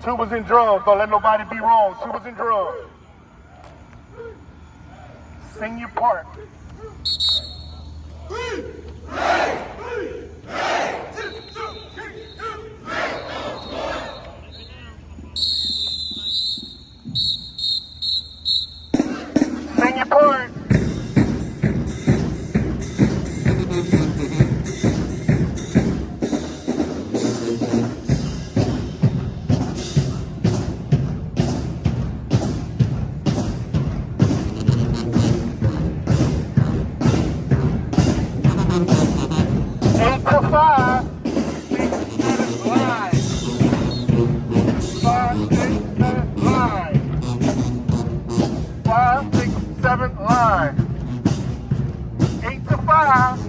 Tubas and drums. Don't let nobody be wrong. Tubas and drums. Sing your part. Sing your part. Line. 8 to 5.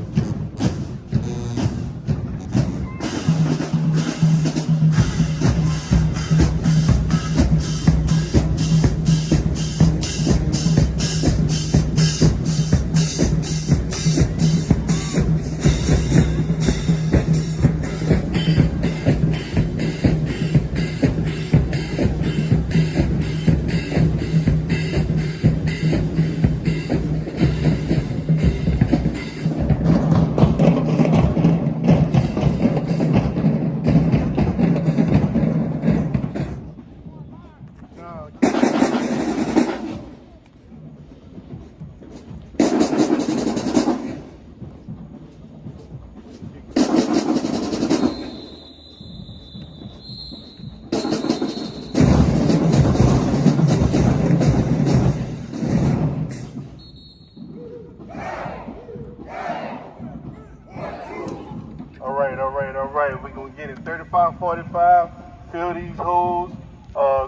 All right. We're going to get it 35-45. Fill these holes.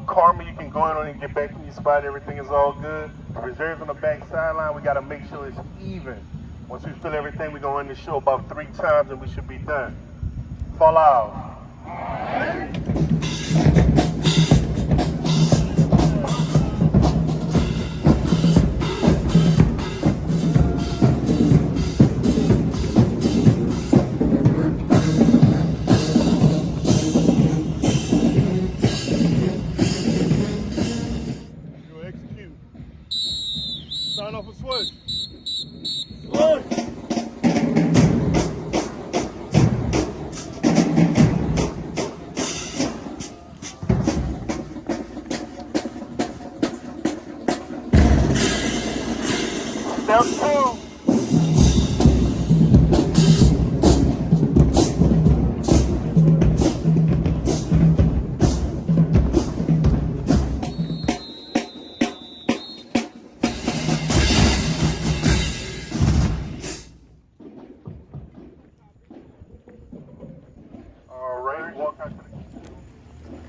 Karma, you can go in and get back to your spot. Everything is all good. Reserves on the back sideline. We got to make sure it's even. Once we fill everything, we're going to end the show about 3 times and we should be done. Fall out. Sign off a switch. Switch. Step 2.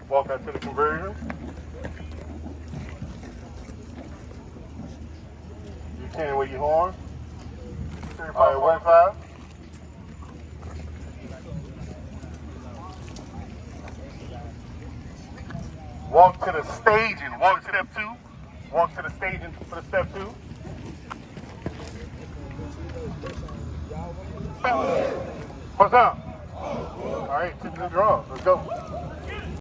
Walk out to the conversion. You can with your horn. All right, 1-5. Walk to the staging. Walk step 2. Walk to the staging for the step 2. What's up? All right, to the drums. Let's go.